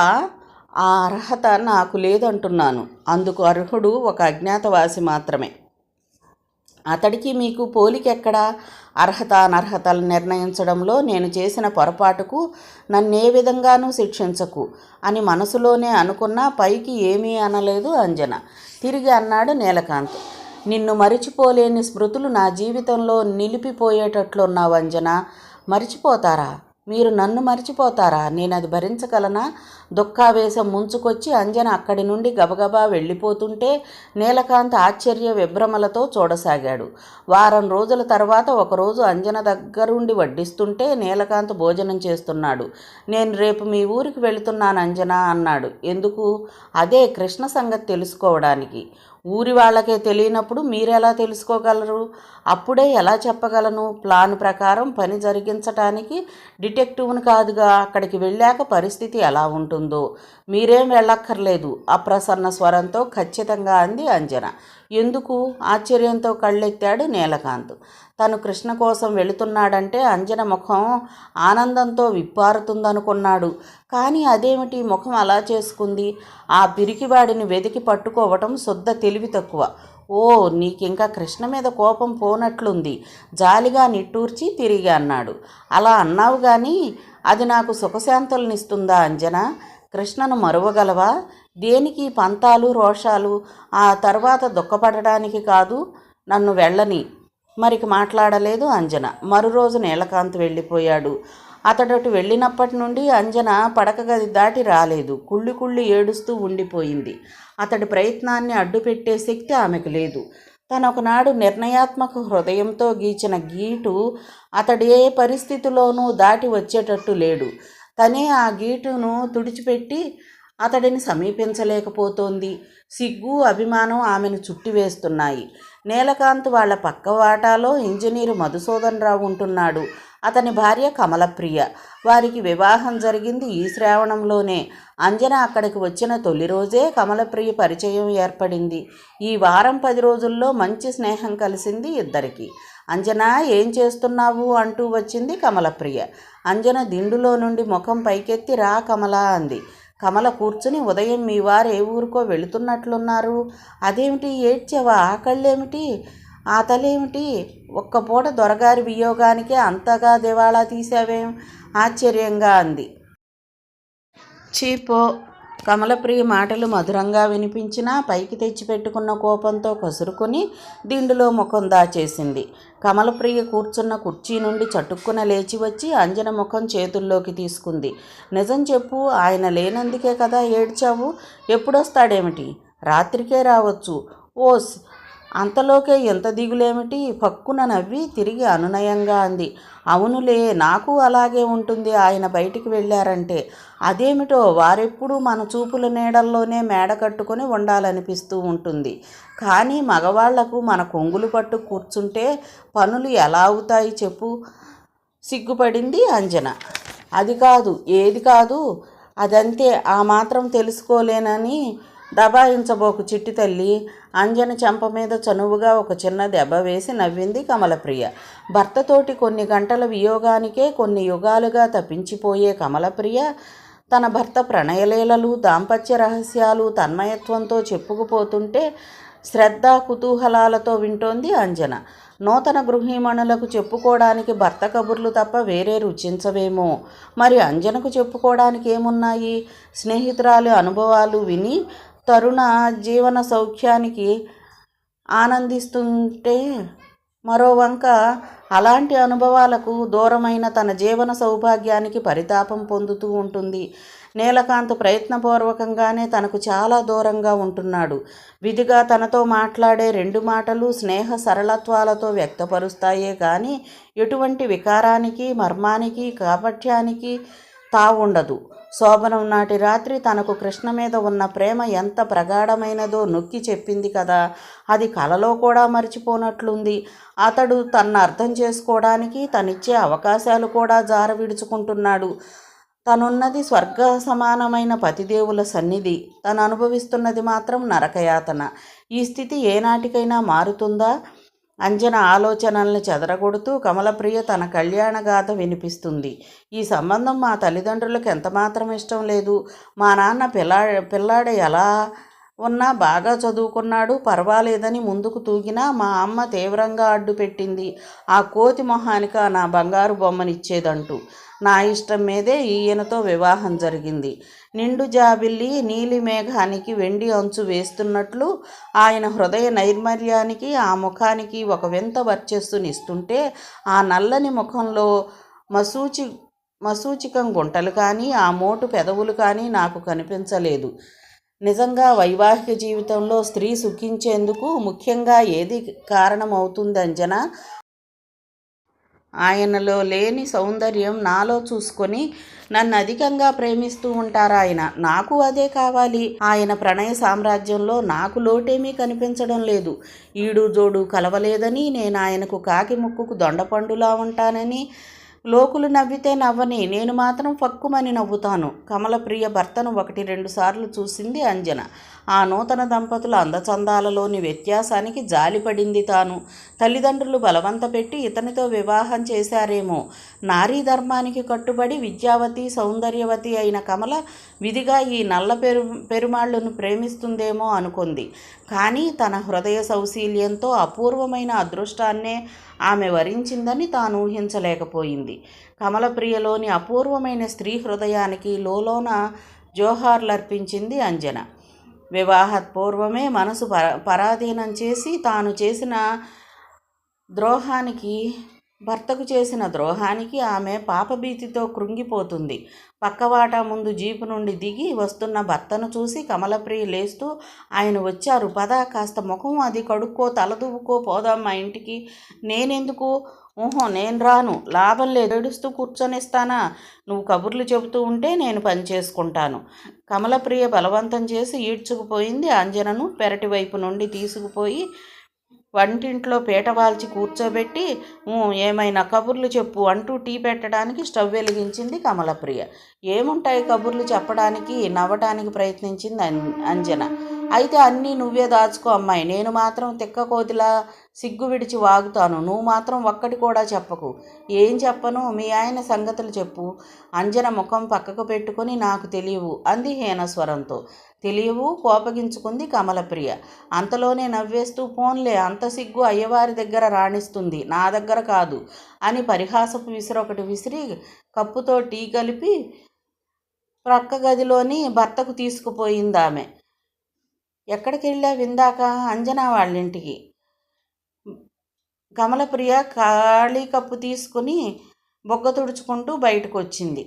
ఆ అర్హత నాకు లేదంటున్నాను. అందుకు అర్హుడు ఒక అజ్ఞాతవాసి మాత్రమే. అతడికి మీకు పోలికెక్కడా? అర్హత అనర్హతలు నిర్ణయించడంలో నేను చేసిన పొరపాటుకు నన్నే విధంగానూ శిక్షించకు అని మనసులోనే అనుకున్నా పైకి ఏమీ అనలేదు అంజన. తిరిగి అన్నాడు నీలకాంత్. నిన్ను మరిచిపోలేని స్మృతులు నా జీవితంలో నిలిపిపోయేటట్లున్నావు అంజన. మరిచిపోతారా? మీరు నన్ను మరిచిపోతారా? నేను అది భరించగలనా? దుఃఖావేశం ముంచుకొచ్చి అంజన అక్కడి నుండి గబగబా వెళ్ళిపోతుంటే నీలకాంత్ ఆశ్చర్య విభ్రమలతో చూడసాగాడు. వారం రోజుల తర్వాత ఒకరోజు అంజన దగ్గరుండి వడ్డిస్తుంటే నీలకాంత్ భోజనం చేస్తున్నాడు. నేను రేపు మీ ఊరికి వెళుతున్నాను అంజన అన్నాడు. ఎందుకు? అదే కృష్ణ సంగతి తెలుసుకోవడానికి. ఊరి వాళ్ళకే తెలియనప్పుడు మీరెలా తెలుసుకోగలరు? అప్పుడే ఎలా చెప్పగలను? ప్లాన్ ప్రకారం పని జరిగించటానికి డిటెక్టివ్ని కాదుగా. అక్కడికి వెళ్ళాక పరిస్థితి ఎలా ఉంటుందో. మీరేం వెళ్ళక్కర్లేదు అప్రసన్న స్వరంతో ఖచ్చితంగా అంది అంజన. ఎందుకు? ఆశ్చర్యంతో కళ్ళెత్తాడు నీలకాంత్. తను కృష్ణ కోసం వెళుతున్నాడంటే అంజన ముఖం ఆనందంతో విప్పారుతుందనుకున్నాడు. కానీ అదేమిటి ముఖం అలా చేసుకుంది? ఆ పిరికివాడిని వెతికి పట్టుకోవటం శుద్ధ తెలివి తక్కువ. ఓ, నీకింకా కృష్ణ మీద కోపం పోనట్లుంది. జాలిగా నిట్టూర్చి తిరిగి అన్నాడు. అలా అన్నావు కానీ అది నాకు సుఖశాంతులనిస్తుందా అంజన? కృష్ణను మరువగలవా? దేనికి పంతాలు రోషాలు? ఆ తర్వాత దుఃఖపడడానికి కాదు. నన్ను వెళ్ళని. మరికి మాట్లాడలేదు అంజన. మరురోజు నీలకాంత్ వెళ్ళిపోయాడు. అతడటు వెళ్ళినప్పటి నుండి అంజన పడక గది దాటి రాలేదు. కుళ్ళి ఏడుస్తూ ఉండిపోయింది. అతడి ప్రయత్నాన్ని అడ్డుపెట్టే శక్తి ఆమెకు లేదు. తనొకనాడు నిర్ణయాత్మక హృదయంతో గీచిన గీటు అతడే పరిస్థితిలోనూ దాటి వచ్చేటట్టు లేడు. తనే ఆ గీటును తుడిచిపెట్టి అతడిని సమీపించలేకపోతోంది. సిగ్గు, అభిమానం ఆమెను చుట్టివేస్తున్నాయి. నీలకాంత్ వాళ్ళ పక్క వాటాలో ఇంజనీరు మధుసూదన్ రావు ఉంటున్నాడు. అతని భార్య కమలప్రియ. వారికి వివాహం జరిగింది ఈ శ్రావణంలోనే. అంజన అక్కడికి వచ్చిన తొలి రోజే కమలప్రియ పరిచయం ఏర్పడింది. ఈ వారం 10 రోజుల్లో మంచి స్నేహం కలిసింది ఇద్దరికి. అంజన, ఏం చేస్తున్నావు అంటూ వచ్చింది కమలప్రియ. అంజన దిండులో నుండి ముఖం పైకెత్తి రా కమల అంది. కమల కూర్చుని, ఉదయం మీ వారు ఏ ఊరికో వెళుతున్నట్లున్నారు. అదేమిటి ఏడ్చావా? ఆ కళ్ళేమిటి? ఆ తలేమిటి? ఒక్క పూట దొరగారి వియోగానికే అంతగా దివాళా తీసావేం? ఆశ్చర్యంగా అంది. చీపో. కమలప్రియ మాటలు మధురంగా వినిపించినా పైకి తెచ్చిపెట్టుకున్న కోపంతో కసురుకొని దిండులో ముఖం దాచేసింది. కమలప్రియ కూర్చున్న కుర్చీ నుండి చటుక్కున లేచి వచ్చి అంజన ముఖం చేతుల్లోకి తీసుకుంది. నిజం చెప్పు, ఆయన లేనందుకే కదా ఏడ్చావు? ఎప్పుడొస్తాడేమిటి? రాత్రికే రావచ్చు. ఓస్, అంతలోకే ఎంత దిగులేమిటి? పక్కున నవ్వి తిరిగి అనునయంగా అంది. అవునులే, నాకు అలాగే ఉంటుంది ఆయన బయటికి వెళ్ళారంటే. అదేమిటో వారెప్పుడూ మన చూపుల నీడల్లోనే మేడ కట్టుకొని ఉండాలనిపిస్తూ ఉంటుంది. కానీ మగవాళ్లకు మన కొంగులు పట్టు కూర్చుంటే పనులు ఎలా అవుతాయి చెప్పు? సిగ్గుపడింది అంజన. అది కాదు, ఏది కాదు, అదంతే, ఆ మాత్రం తెలుసుకోలేనని దబాయించబోకు చిట్టి తల్లి. అంజన చెంప మీద చనువుగా ఒక చిన్న దెబ్బ వేసి నవ్వింది కమలప్రియ. భర్తతోటి కొన్ని గంటల వియోగానికే కొన్ని యుగాలుగా తప్పించిపోయే కమలప్రియ తన భర్త ప్రణయలీలలు, దాంపత్య రహస్యాలు తన్మయత్వంతో చెప్పుకుపోతుంటే శ్రద్ధ, కుతూహలాలతో వింటోంది అంజన. నూతన గృహిణులకు చెప్పుకోవడానికి భర్త కబుర్లు తప్ప వేరే రుచించవేమో. మరి అంజనకు చెప్పుకోవడానికి ఏమున్నాయి? స్నేహితురాలి అనుభవాలు విని తరుణ జీవన సౌఖ్యానికి ఆనందిస్తుంటే మరోవంక అలాంటి అనుభవాలకు దూరమైన తన జీవన సౌభాగ్యానికి పరితాపం పొందుతూ ఉంటుంది. నీలకాంత్ ప్రయత్నపూర్వకంగానే తనకు చాలా దూరంగా ఉంటున్నాడు. విధిగా తనతో మాట్లాడే రెండు మాటలు స్నేహ సరళత్వాలతో వ్యక్తపరుస్తాయే కానీ ఎటువంటి వికారానికి, మర్మానికి, కాపట్యానికి తావుండదు. శోభనం నాటి రాత్రి తనకు కృష్ణ మీద ఉన్న ప్రేమ ఎంత ప్రగాఢమైనదో నొక్కి చెప్పింది కదా. అది కలలో కూడా మర్చిపోనట్లుంది. అతడు తన్ను అర్థం చేసుకోవడానికి తనిచ్చే అవకాశాలు కూడా జార విడుచుకుంటున్నాడు. తనున్నది స్వర్గ సమానమైన పతిదేవుల సన్నిధి, తను అనుభవిస్తున్నది మాత్రం నరకయాతన. ఈ స్థితి ఏనాటికైనా మారుతుందా? అంజన ఆలోచనల్ని చెదరగొడుతూ కమలప్రియ తన కళ్యాణగాథ వినిపిస్తుంది. ఈ సంబంధం మా తల్లిదండ్రులకు ఎంతమాత్రం ఇష్టం లేదు. మా నాన్న పిల్లాడ ఎలా ఉన్నా బాగా చదువుకున్నాడు, పర్వాలేదని ముందుకు తూగినా మా అమ్మ తీవ్రంగా అడ్డుపెట్టింది. ఆ కోతి మొహానిక నా బంగారు బొమ్మనిచ్చేదంటూ. నా ఇష్టం మీదే ఈయనతో వివాహం జరిగింది. నిండు జాబిల్లి నీలి మేఘానికి వెండి అంచు వేస్తున్నట్లు ఆయన హృదయ నైర్మల్యానికి, ఆ ముఖానికి ఒక వింత వర్చస్సునిస్తుంటే ఆ నల్లని ముఖంలో మసూచికం గుంటలు కానీ, ఆ మోటు పెదవులు కానీ నాకు కనిపించలేదు. నిజంగా వైవాహిక జీవితంలో స్త్రీ సుఖించేందుకు ముఖ్యంగా ఏది కారణమవుతుంది అంజన? ఆయనలో లేని సౌందర్యం నాలో చూసుకొని నన్ను అధికంగా ప్రేమిస్తూ ఉంటారాయన. నాకు అదే కావాలి. ఆయన ప్రణయ సామ్రాజ్యంలో నాకు లోటేమీ కనిపించడం లేదు. ఈడు జోడు కలవలేదని, నేను ఆయనకు కాకి ముక్కుకు దొండపండులా ఉంటానని లోకులు నవ్వితే నవ్వని, నేను మాత్రం ఫక్కుమని నవ్వుతాను. కమలప్రియ భర్తను 1-2 సార్లు చూసింది అంజన. ఆ నూతన దంపతుల అందచందాలలోని వ్యత్యాసానికి జాలిపడింది తాను. తల్లిదండ్రులు బలవంత పెట్టి ఇతనితో వివాహం చేశారేమో. నారీ ధర్మానికి కట్టుబడి విద్యావతి, సౌందర్యవతి అయిన కమల విధిగా ఈ నల్ల పెరుమాళ్లను ప్రేమిస్తుందేమో అనుకుంది. కానీ తన హృదయ సౌశీల్యంతో అపూర్వమైన అదృష్టాన్నే ఆమె వరించిందని తాను ఊహించలేకపోయింది. కమలప్రియలోని అపూర్వమైన స్త్రీ హృదయానికి లోలోన జోహార్లర్పించింది అంజన. వివాహపూర్వమే మనసు పరాధీనం చేసి తాను చేసిన ద్రోహానికి, భర్తకు చేసిన ద్రోహానికి ఆమె పాపభీతితో కృంగిపోతుంది. పక్కవాటా ముందు జీపు నుండి దిగి వస్తున్న భర్తను చూసి కమలప్రియ లేస్తూ, ఆయన వచ్చారు, పద, కాస్త ముఖం అది కడుక్కో, తలదువ్వుకో, పోదాం మా ఇంటికి. నేనెందుకు? నేను రాను. లాభం లేదు, ఏడుస్తూ కూర్చొనిస్తానా? నువ్వు కబుర్లు చెబుతూ ఉంటే నేను పని చేసుకుంటాను. కమలప్రియ బలవంతం చేసి ఈడ్చుకుపోయింది అంజనను. పెరటి వైపు నుండి తీసుకుపోయి వంటింట్లో పీటవాల్చి కూర్చోబెట్టి, ఏమైనా కబుర్లు చెప్పు అంటూ టీ పెట్టడానికి స్టవ్ వెలిగించింది కమలప్రియ. ఏముంటాయి కబుర్లు చెప్పడానికి? నవ్వటానికి ప్రయత్నించింది అంజన. అయితే అన్నీ నువ్వే దాచుకో అమ్మాయి. నేను మాత్రం తిక్క కోతిలా సిగ్గు విడిచి వాగుతాను. నువ్వు మాత్రం ఒక్కటి కూడా చెప్పకు. ఏం చెప్పను? మీ ఆయన సంగతులు చెప్పు. అంజన ముఖం పక్కకు పెట్టుకుని, నాకు తెలియవు అంది హీనస్వరంతో. తెలియవు? కోపగించుకుంది కమలప్రియ. అంతలోనే నవ్వేస్తూ, పోన్లే, అంత సిగ్గు అయ్యవారి దగ్గర రాణిస్తుంది, నా దగ్గర కాదు అని పరిహాసపు విసిరొకటి విసిరి కప్పుతో టీ కలిపి ప్రక్క గదిలోని భర్తకు తీసుకుపోయింది ఆమె. ఎక్కడికి వెళ్ళావు ఇందాక? అంజనా వాళ్ళింటికి. కమలప్రియ ఖాళీ కప్పు తీసుకుని బొగ్గ తుడుచుకుంటూ బయటకు వచ్చింది.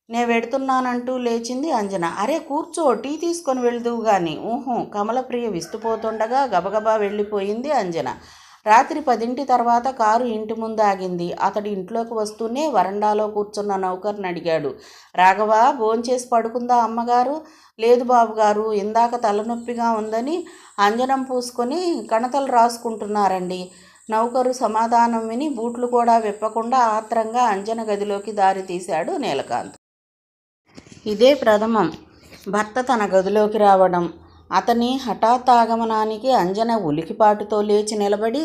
నేను వెడుతున్నానంటూ లేచింది అంజన. అరే కూర్చో, టీ తీసుకొని వెళ్దువు గాని. ఊహు. కమలప్రియ విస్తుపోతుండగా గబగబా వెళ్ళిపోయింది అంజన. రాత్రి 10 తర్వాత కారు ఇంటి ముందు ఆగింది. అతడు ఇంట్లోకి వస్తూనే వరండాలో కూర్చున్న నౌకర్ని అడిగాడు. రాఘవా, భోంచేసి పడుకుందా అమ్మగారు? లేదు బాబుగారు, ఇందాక తలనొప్పిగా ఉందని అంజనం పూసుకొని కణతలు రాసుకుంటున్నారండి. నౌకరు సమాధానం విని బూట్లు కూడా విప్పకుండా ఆత్రంగా అంజన గదిలోకి దారి తీశాడు నీలకాంత్. ఇదే ప్రథమం భర్త తన గదిలోకి రావడం. అతని హఠాత్ ఆగమనానికి అంజన ఉలికిపాటుతో లేచి నిలబడి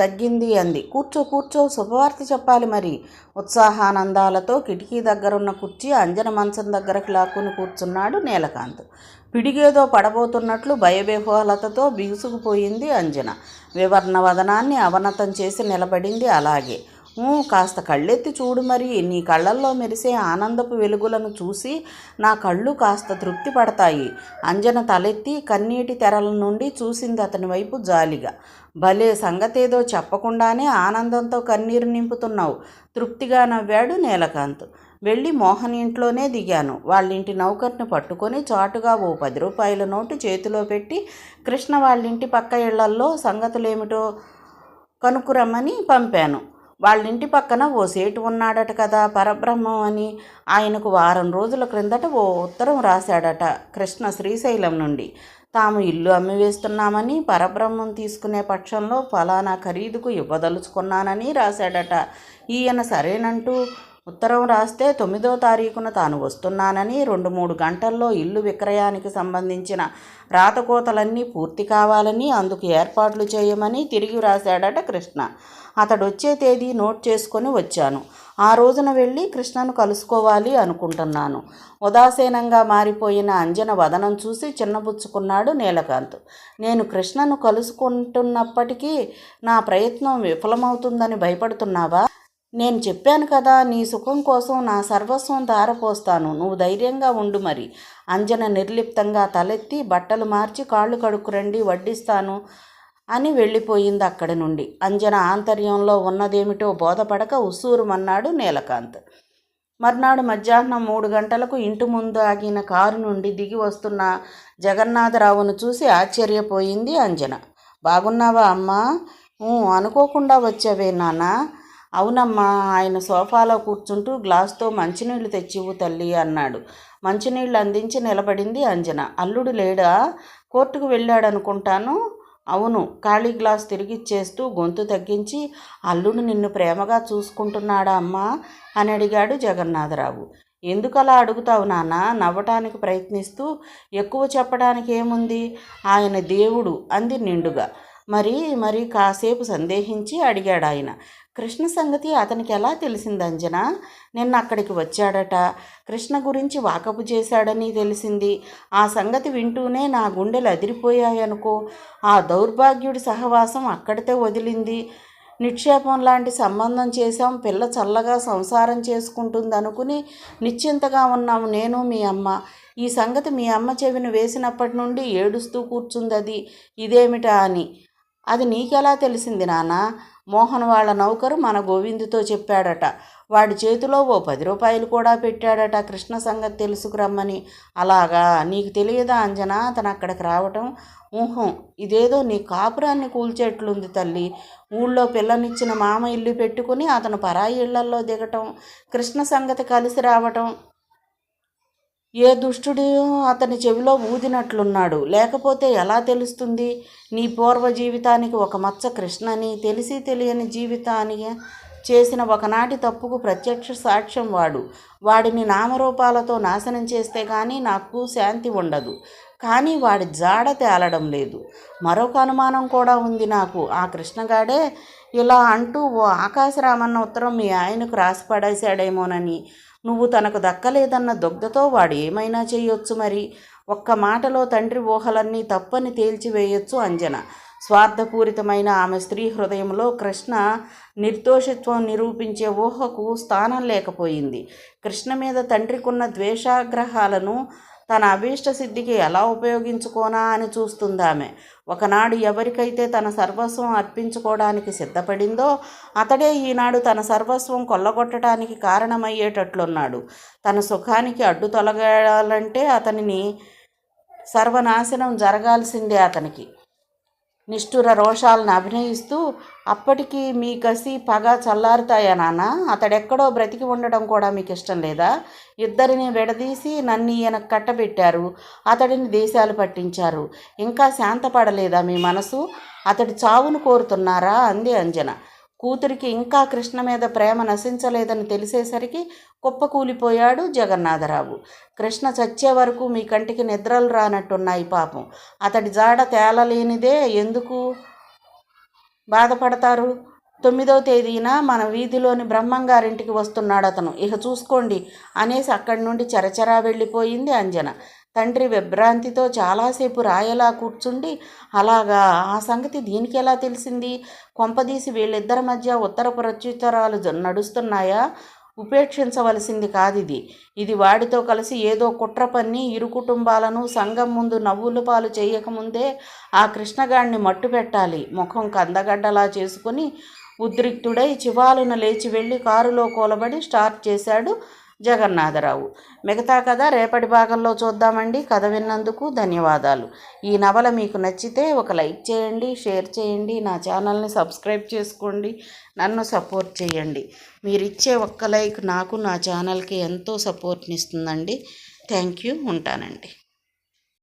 తగ్గింది అంది. కూర్చో కూర్చో, శుభవార్త చెప్పాలి మరి. ఉత్సాహానందాలతో కిటికీ దగ్గరున్న కుర్చీ అంజన మంచం దగ్గరకు లాక్కుని కూర్చున్నాడు నీలకాంత్. పిడిగేదో పడబోతున్నట్లు భయబేహోలతతో బిగుసుకుపోయింది అంజన. వివర్ణ వదనాన్ని అవనతం చేసి నిలబడింది అలాగే. కాస్త కళ్ళెత్తి చూడు మరి. నీ కళ్ళల్లో మెరిసే ఆనందపు వెలుగులను చూసి నా కళ్ళు కాస్త తృప్తి పడతాయి. అంజన తలెత్తి కన్నీటి తెరల నుండి చూసింది అతని వైపు జాలిగా. భలే సంగతేదో చెప్పకుండానే ఆనందంతో కన్నీరు నింపుతున్నావు. తృప్తిగా నవ్వాడు నీలకాంత్. వెళ్ళి మోహన్ ఇంట్లోనే దిగాను. వాళ్ళింటి నౌకర్ని పట్టుకొని చాటుగా ఓ 10 రూపాయల నోటు చేతిలో పెట్టి కృష్ణ వాళ్ళింటి పక్క ఇళ్లల్లో సంగతులేమిటో కనుక్కురమ్మని పంపాను. వాళ్ళింటి పక్కన ఓ సేటు ఉన్నాడట కదా, పరబ్రహ్మం అని. ఆయనకు వారం రోజుల క్రిందట ఓ ఉత్తరం రాశాడట కృష్ణ శ్రీశైలం నుండి. తాము ఇల్లు అమ్మివేస్తున్నామని, పరబ్రహ్మం తీసుకునే పక్షంలో ఫలానా ఖరీదుకు ఇవ్వదలుచుకున్నానని రాశాడట. ఈయన సరేనంటూ ఉత్తరం రాస్తే 9వ తారీఖున తాను వస్తున్నానని, 2-3 గంటల్లో ఇల్లు విక్రయానికి సంబంధించిన రాతకోతలన్నీ పూర్తి కావాలని, అందుకు ఏర్పాట్లు చేయమని తిరిగి రాశాడట కృష్ణ. అతడు వచ్చే తేదీ నోట్ చేసుకొని వచ్చాను. ఆ రోజున వెళ్ళి కృష్ణను కలుసుకోవాలి అనుకుంటున్నాను. ఉదాసీనంగా మారిపోయిన అంజన వదనం చూసి చిన్నబుచ్చుకున్నాడు నీలకాంత్. నేను కృష్ణను కలుసుకుంటున్నప్పటికీ నా ప్రయత్నం విఫలమవుతుందని భయపడుతున్నావా? నేను చెప్పాను కదా, నీ సుఖం కోసం నా సర్వస్వం ధారపోస్తాను. నువ్వు ధైర్యంగా ఉండు మరి. అంజన నిర్లిప్తంగా తలెత్తి బట్టలు మార్చి కాళ్ళు కడుక్కురండి, వడ్డిస్తాను అని వెళ్ళిపోయింది అక్కడి నుండి. అంజన ఆంతర్యంలో ఉన్నదేమిటో బోధపడక ఉస్సూరుమన్నాడు నీలకాంత్. మర్నాడు మధ్యాహ్నం 3 గంటలకు ఇంటి ముందు ఆగిన కారు నుండి దిగి వస్తున్న జగన్నాథరావును చూసి ఆశ్చర్యపోయింది అంజన. బాగున్నావా అమ్మా? అనుకోకుండా వచ్చావే నాన్న? అవునమ్మా. ఆయన సోఫాలో కూర్చుంటూ గ్లాసుతో మంచినీళ్లు తెచ్చివు తల్లి అన్నాడు. మంచినీళ్ళు అందించి నిలబడింది అంజన. అల్లుడు లేడా? కోర్టుకు వెళ్ళాడనుకుంటాను. అవును. ఖాళీ గ్లాస్ తిరిగిచ్చేస్తూ గొంతు తగ్గించి, అల్లుడు నిన్ను ప్రేమగా చూసుకుంటున్నాడా అమ్మా అని అడిగాడు జగన్నాథరావు. ఎందుకలా అడుగుతావు నాన్న? నవ్వటానికి ప్రయత్నిస్తూ, ఎక్కువ చెప్పడానికి ఏముంది, ఆయన దేవుడు అంది నిండుగా. మరి కాసేపు సందేహించి అడిగాడు ఆయన. కృష్ణ సంగతి అతనికి ఎలా తెలిసింది అంజన? నిన్న అక్కడికి వచ్చాడట, కృష్ణ గురించి వాకపు చేశాడని తెలిసింది. ఆ సంగతి వింటూనే నా గుండెలు అదిరిపోయాయనుకో. ఆ దౌర్భాగ్యుడి సహవాసం అక్కడితే వదిలింది. నిక్షేపం లాంటి సంబంధం చేశాం, పిల్ల చల్లగా సంసారం చేసుకుంటుంది అనుకుని నిశ్చింతగా ఉన్నాము నేను, మీ అమ్మ. ఈ సంగతి మీ అమ్మ చెవిని వేసినప్పటి నుండి ఏడుస్తూ కూర్చుంది ఇదేమిటా అని. అది నీకెలా తెలిసింది నాన్న? మోహన్ వాళ్ళ నౌకరు మన గోవిందుతో చెప్పాడట. వాడి చేతిలో ఓ 10 రూపాయలు కూడా పెట్టాడట కృష్ణ సంగతి తెలుసుకురమ్మని. అలాగా? నీకు తెలియదా అంజనా అతను అక్కడికి రావటం? ఇదేదో నీ కాపురాన్ని కూల్చేట్లుంది తల్లి. ఊళ్ళో పిల్లనిచ్చిన మామ ఇల్లు పెట్టుకుని అతను పరాయి ఇళ్లల్లో దిగటం, కృష్ణ సంగతి కలిసి రావటం. ఏ దుష్టుడు అతని చెవిలో ఊదినట్లున్నాడు. లేకపోతే ఎలా తెలుస్తుంది? నీ పూర్వ జీవితానికి ఒక మచ్చ కృష్ణని, తెలిసి తెలియని జీవితానికి చేసిన ఒకనాటి తప్పుకు ప్రత్యక్ష సాక్ష్యం వాడు. వాడిని నామరూపాలతో నాశనం చేస్తే కానీ నాకు శాంతి ఉండదు. కానీ వాడి జాడ తేలడం లేదు. మరొక అనుమానం కూడా ఉంది నాకు. ఆ కృష్ణగాడే ఇలా అంటూ ఓ ఆకాశరామన్న ఉత్తరం మీ ఆయనకు రాసి పడేశాడేమోనని. నువ్వు తనకు దక్కలేదన్న దుగ్ధతో వాడు ఏమైనా చేయొచ్చు మరి. ఒక్క మాటలో తండ్రి ఊహలన్నీ తప్పని తేల్చివేయొచ్చు అంజన. స్వార్థపూరితమైన ఆమె స్త్రీ హృదయంలో కృష్ణ నిర్దోషిత్వం నిరూపించే ఊహకు స్థానం లేకపోయింది. కృష్ణ మీద తండ్రికున్న ద్వేషాగ్రహాలను తన అభీష్ట సిద్ధికి ఎలా ఉపయోగించుకోనా అని చూస్తుందామె. ఒకనాడు ఎవరికైతే తన సర్వస్వం అర్పించుకోవడానికి సిద్ధపడిందో అతడే ఈనాడు తన సర్వస్వం కొల్లగొట్టడానికి కారణమయ్యేటట్లున్నాడు. తన సుఖానికి అడ్డు తొలగాలంటే అతనిని సర్వనాశనం జరగాల్సిందే. అతనికి నిష్ఠుర రోషాలను అభినయిస్తూ, అప్పటికి మీ కసి పగ చల్లారుతాయా నాన్న? అతడెక్కడో బ్రతికి ఉండడం కూడా మీకు ఇష్టం లేదా? ఇద్దరిని విడదీసి నన్ను ఈయన కట్టబెట్టారు, అతడిని దేశాలు పట్టించారు. ఇంకా శాంతపడలేదా మీ మనసు? అతడి చావును కోరుతున్నారా? అంది అంజన. కూతురికి ఇంకా కృష్ణ మీద ప్రేమ నశించలేదని తెలిసేసరికి కుప్పకూలిపోయాడు జగన్నాథరావు. కృష్ణ చచ్చే వరకు మీ కంటికి నిద్రలు రానట్టున్నాయి పాపం. అతడి జాడ తేలలేనిదే ఎందుకు బాధపడతారు? 9వ తేదీన మన వీధిలోని బ్రహ్మంగారింటికి వస్తున్నాడు అతను, ఇక చూసుకోండి అనేసి అక్కడి నుండి చరచరా వెళ్ళిపోయింది అంజన. తండ్రి విభ్రాంతితో చాలాసేపు రాయలా కూర్చుండి, అలాగా, ఆ సంగతి దీనికి ఎలా తెలిసింది? కొంపదీసి వీళ్ళిద్దరి మధ్య ఉత్తర ప్రత్యుత్తరాలు నడుస్తున్నాయా? ఉపేక్షించవలసింది కాదిది. ఇది వాడితో కలిసి ఏదో కుట్ర పన్ని ఇరు కుటుంబాలను సంఘం ముందు నవ్వుల పాలు చేయకముందే ఆ కృష్ణగాడిని మట్టు పెట్టాలి. ముఖం కందగడ్డలా చేసుకుని ఉద్రిక్తుడై చివాలున లేచి వెళ్ళి కారులో కూలబడి స్టార్ట్ చేశాడు జగన్నాథరావు. మిగతా కథ రేపటి భాగంలో చూద్దామండి. కథ విన్నందుకు ధన్యవాదాలు. ఈ నవల మీకు నచ్చితే ఒక లైక్ చేయండి, షేర్ చేయండి, నా ఛానల్ని సబ్స్క్రైబ్ చేసుకోండి, నన్ను సపోర్ట్ చేయండి. మీరిచ్చే ఒక్క లైక్ నాకు, నా ఛానల్కి ఎంతో సపోర్ట్ని ఇస్తుందండి. Thank you. ఉంటానండి.